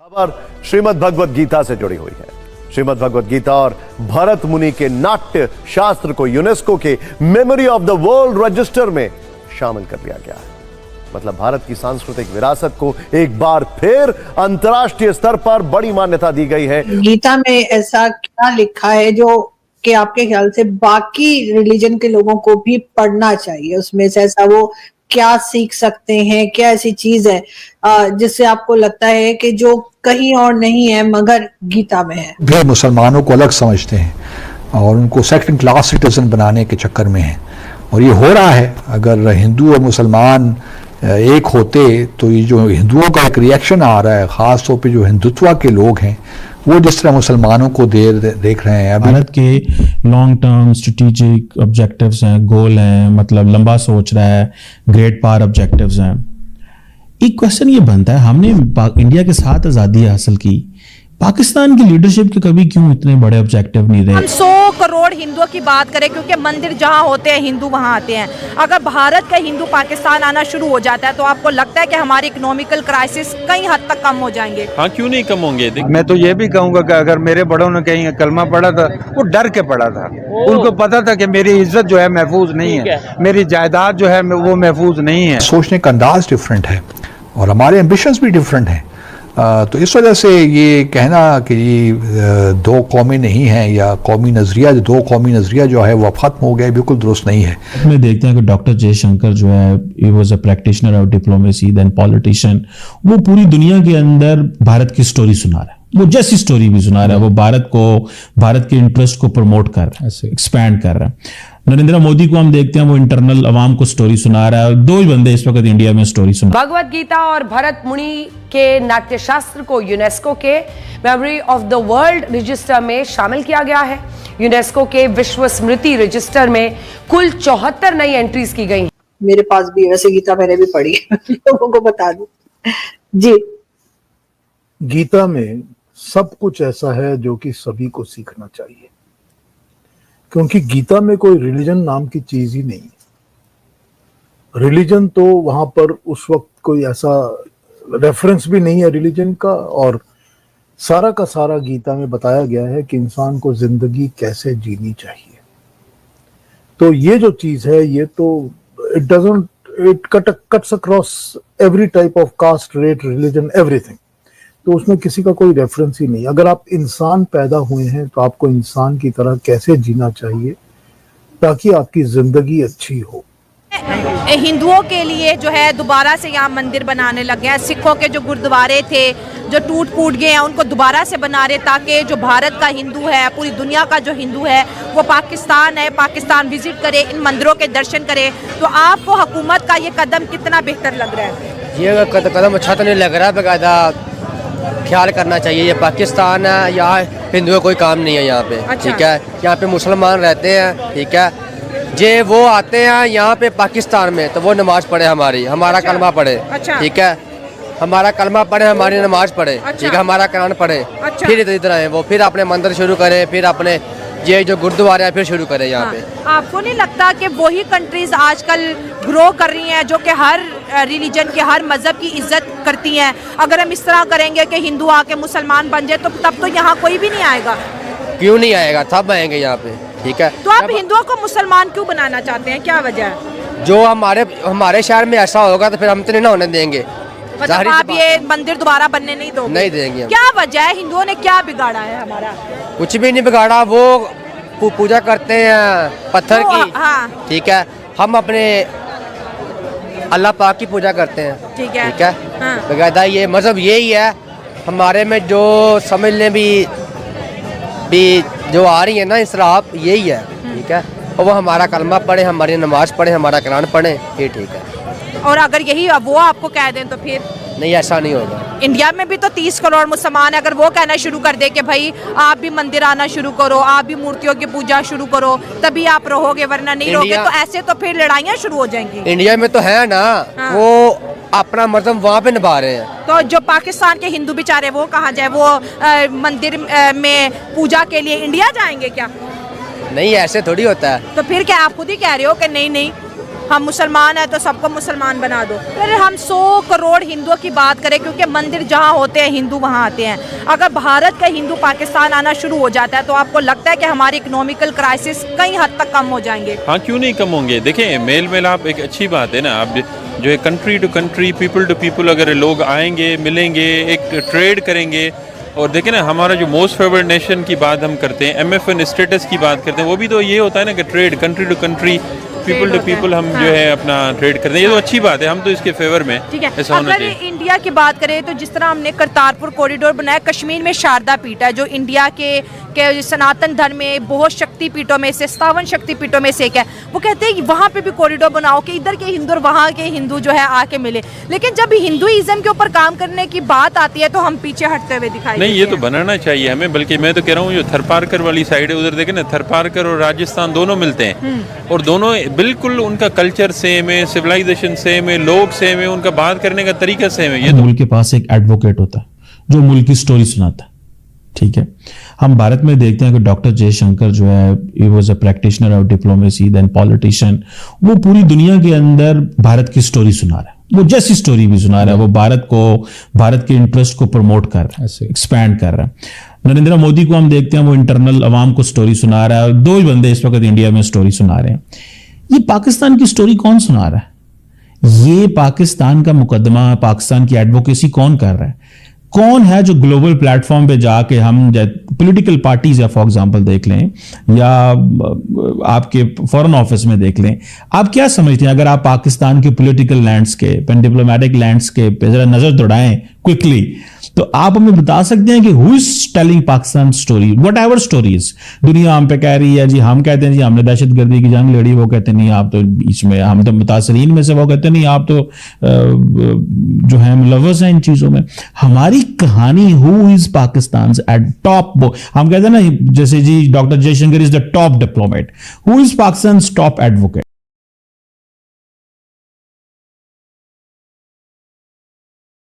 खबर श्रीमद् भगवद गीता से जुड़ी हुई है। श्रीमद् भगवद गीता और भरत मुनि के नाट्य शास्त्र को यूनेस्को के memory of the world register में शामिल कर लिया गया है। मतलब भारत की सांस्कृतिक विरासत को एक बार फिर अंतर्राष्ट्रीय स्तर पर बड़ी मान्यता दी गई है। गीता में ऐसा क्या लिखा है जो कि आपके ख्याल से बाकी रिलीजन के लोगों को भी पढ़ना चाहिए? उसमें से ऐसा वो क्या सीख सकते हैं, क्या ऐसी चीज है जिससे आपको लगता है कि जो कहीं और नहीं है मगर गीता में है? वे मुसलमानों को अलग समझते हैं और उनको सेकंड क्लास सिटीजन बनाने के चक्कर में हैं, और ये हो रहा है। अगर हिंदू और मुसलमान एक होते तो ये जो हिंदुओं का एक रिएक्शन आ रहा है, खास तौर पे जो हिंदुत्व के लोग हैं वो जिस तरह मुसलमानों को देख रहे हैं। भारत के लॉन्ग टर्म स्ट्रेटेजिक ऑब्जेक्टिव्स हैं, गोल हैं, मतलब लंबा सोच रहा है, ग्रेट पावर ऑब्जेक्टिव्स हैं। एक क्वेश्चन ये बनता है, हमने इंडिया के साथ आज़ादी हासिल की, पाकिस्तान की लीडरशिप के कभी क्यों इतने बड़े ऑब्जेक्टिव नहीं रहे? हम 100 करोड़ हिंदुओं की बात करें, क्योंकि मंदिर जहां होते हैं हिंदू वहां आते हैं। अगर भारत का हिंदू पाकिस्तान आना शुरू हो जाता है तो आपको लगता है कि हमारे इकोनॉमिकल क्राइसिस कई हद तक कम हो जाएंगे? हाँ, क्यों नहीं कम होंगे? मैं तो ये भी कहूँगा कि अगर मेरे बड़ों ने कहीं कलमा पढ़ा था, वो डर के पढ़ा था। उनको पता था कि मेरी इज्जत जो है महफूज नहीं है, मेरी जायदाद जो है वो महफूज नहीं है। सोचने का अंदाज डिफरेंट है और हमारे एम्बिशंस भी डिफरेंट हैं। तो इस वजह से ये कहना कि दो कौमें नहीं हैं या कौमी नज़रिया जो है वो खत्म हो गया, बिल्कुल दुरुस्त नहीं है। इसमें देखते हैं कि डॉक्टर जयशंकर जो है, he was a practitioner of diplomacy then politician, वो पूरी दुनिया के अंदर भारत की स्टोरी सुना रहा है। वो जैसी स्टोरी भी सुना रहा है, वो भारत के इंटरेस्ट को प्रमोट कर रहा है, एक्सपैंड कर रहा है। नरेंद्र मोदी को हम देखते हैं, वो इंटरनल अवाम को स्टोरी सुना रहा है। दो ही बंदे इस वक्त इंडिया में स्टोरी सुना। भगवद गीता और भरत मुनि के नाट्य शास्त्र को यूनेस्को के memory of the world register में शामिल किया गया है। यूनेस्को के विश्व स्मृति रजिस्टर में कुल 74 नई एंट्रीज की गई। मेरे पास भी वैसे गीता मैंने भी पढ़ी है, लोगों को बता दूं जी। गीता में सब कुछ ऐसा है जो कि सभी को सीखना चाहिए, क्योंकि गीता में कोई रिलीजन नाम की चीज ही नहीं है। रिलीजन तो वहां पर उस वक्त कोई ऐसा रेफरेंस भी नहीं है रिलीजन का, और सारा का सारा गीता में बताया गया है कि इंसान को जिंदगी कैसे जीनी चाहिए। तो ये जो चीज है, ये तो it cuts across every type of caste, creed, religion, everything. तो उसमें किसी का कोई रेफरेंस ही नहीं। अगर आप इंसान पैदा हुए हैं तो आपको इंसान की तरह कैसे जीना चाहिए ताकि आपकी जिंदगी अच्छी हो। हिंदुओं के लिए जो है दोबारा से यहाँ मंदिर बनाने लगे हैं। सिखों के जो गुरुद्वारे थे जो टूट फूट गए हैं उनको दोबारा से बना रहे, ताकि जो भारत का हिंदू है, पूरी दुनिया का जो हिंदू है वो पाकिस्तान है, पाकिस्तान विजिट करे, इन मंदिरों के दर्शन करे। तो आपको हुकूमत का ये कदम कितना बेहतर लग रहा है? ये कदम अच्छा तो नहीं लग रहा, बाकायदा ख्याल करना चाहिए। ये पाकिस्तान है, यहाँ हिंदुओं कोई काम नहीं है यहाँ पे। अच्छा। ठीक है, यहाँ पे मुसलमान रहते हैं, ठीक है। जे वो आते हैं यहाँ पे पाकिस्तान में तो वो नमाज पढ़े, हमारा अच्छा। कलमा पढ़े। अच्छा। ठीक है, हमारा कलमा पढ़े, हमारी नमाज पढ़े। अच्छा। ठीक है, हमारा कुरान पढ़े। अच्छा। फिर इधर आए वो, फिर अपने मंदिर शुरू करे, फिर अपने ये जो गुरुद्वारे हैं फिर शुरू करें यहाँ पे। आपको नहीं लगता कि वही कंट्रीज आजकल ग्रो कर रही हैं जो कि हर रिलीजन के, हर मजहब की इज्जत करती हैं? अगर हम इस तरह करेंगे कि हिंदू आके मुसलमान बन जाए तो तब तो यहाँ कोई भी नहीं आएगा। क्यों नहीं आएगा, सब आएंगे यहाँ पे। ठीक है, तो आप हिंदुओं को मुसलमान क्यों बनाना चाहते हैं, क्या वजह है? जो हमारे शहर में ऐसा होगा तो फिर हम तो नहीं होने देंगे। मतलब आप ये मंदिर दोबारा बनने नहीं दोगे? नहीं देंगे। क्या वजह है? हिंदुओं ने क्या बिगाड़ा है हमारा? कुछ भी नहीं बिगाड़ा, वो पूजा करते हैं पत्थर की। हाँ। ठीक है, हम अपने अल्लाह पाक की पूजा करते हैं। ठीक है, ठीक है। हाँ। बकायदा ये मजहब यही है हमारे में, जो समझ लें भी जो आ रही है ना इसराफ, यही है। ठीक है, और वो हमारा कलमा पढ़े, हमारी नमाज पढ़े, हमारा कुरान पढ़े, ये ठीक है। और अगर यही वो आपको कह दें तो फिर नहीं, ऐसा नहीं होगा। इंडिया में भी तो 30 करोड़ मुसलमान है, अगर वो कहना शुरू कर दे कि भाई आप भी मंदिर आना शुरू करो, आप भी मूर्तियों की पूजा शुरू करो, तभी आप रहोगे, वरना नहीं रहोगे, तो ऐसे तो फिर लड़ाइयाँ शुरू हो जाएंगी। इंडिया में तो है ना। हाँ। वो अपना मजहब वहाँ पे निभा रहे हैं। तो जो पाकिस्तान के हिंदू बेचारे वो कहाँ जाए? वो मंदिर में पूजा के लिए इंडिया जाएंगे क्या? नहीं, ऐसे थोड़ी होता है। तो फिर क्या आप खुद ही कह रहे हो कि नहीं नहीं हम मुसलमान हैं तो सबको मुसलमान बना दो। अगर हम 100 करोड़ हिंदुओं की बात करें, क्योंकि मंदिर जहाँ होते हैं हिंदू वहाँ आते हैं, अगर भारत का हिंदू पाकिस्तान आना शुरू हो जाता है तो आपको लगता है कि हमारी इकोनॉमिकल क्राइसिस कई हद तक कम हो जाएंगे? हाँ, क्यों नहीं कम होंगे। देखें, मेल मिलाप एक अच्छी बात है ना। आप जो है country to country, people to people, अगर लोग आएंगे, मिलेंगे, एक ट्रेड करेंगे। और देखें ना, हमारा जो मोस्ट फेवर्ड नेशन की बात हम करते हैं, MFN स्टेटस की बात करते हैं, वो भी तो ये होता है ना कि trade, country to country, people to people, हम जो है अपना ट्रेड करते हैं। ये तो अच्छी बात है, हम तो इसके फेवर में। ठीक है, ऐसा होना अगर चाहिए। इंडिया की बात करें तो जिस तरह हमने करतारपुर कॉरिडोर बनाया, कश्मीर में शारदा पीठ है जो इंडिया के सनातन धर्म में बहुत शक्तिपीठों में से 57 शक्तिपीठों में से एक है। वो कहते हैं कि वहाँ पे भी कॉरिडोर बनाओ कि इधर के हिंदू और वहाँ के हिंदू जो है आके मिले। लेकिन जब हिंदुइज्म के ऊपर काम करने की बात आती है तो हम पीछे हटते हुए दिखाई नहीं, ये तो बनाना चाहिए हमें। बल्कि मैं तो कह रहा हूँ, जो थरपारकर वाली साइड है उधर देखें ना, थरपारकर और राजस्थान दोनों मिलते हैं और दोनों बिल्कुल, उनका कल्चर सेम है, सिविलाइजेशन सेम है, लोग सेम है, उनका बात करने का तरीका सेम है। ये तो मुल्क के पास एक एडवोकेट होता है जो मुल्क की स्टोरी सुनाता है। ठीक है, हम भारत में देखते हैं कि डॉक्टर जयशंकर जो है, he was a practitioner of diplomacy, then politician. वो पूरी दुनिया के अंदर भारत की स्टोरी सुना रहा है, वो जैसी स्टोरी भी सुना रहा है। वो भारत के इंटरेस्ट को प्रमोट कर रहा है, एक्सपैंड कर रहा है। नरेंद्र मोदी को हम देखते हैं, वो इंटरनल अवाम को स्टोरी सुना रहा है। 2 ही बंदे इस वक्त इंडिया में स्टोरी सुना रहे हैं। ये पाकिस्तान की स्टोरी कौन सुना रहा है? ये पाकिस्तान का मुकदमा, पाकिस्तान की एडवोकेसी कौन कर रहा है? कौन है जो ग्लोबल प्लेटफॉर्म पे जाके, हम पॉलिटिकल पार्टीज या फॉर एग्जांपल देख लें, या आपके फॉरेन ऑफिस में देख लें, आप क्या समझते हैं अगर आप पाकिस्तान के political landscape and diplomatic landscape पे जरा नजर दौड़ाएं क्विकली, तो आप हमें बता सकते हैं कि who is telling Pakistan story, what ever stories. दुनिया हम पे कह रही है जी, हम कहते हैं जी हमने दहशतगर्दी की जंग लड़ी, वो कहते नहीं आप तो बीच में, हम तो मुतासरीन में से, वो कहते नहीं आप तो जो है मुलव्वस हैं इन चीजों में। हमारी कहानी, who is Pakistan at top, हम कहते हैं ना जैसे ji doctor Jaishankar is the top diplomat, who is Pakistan top advocate.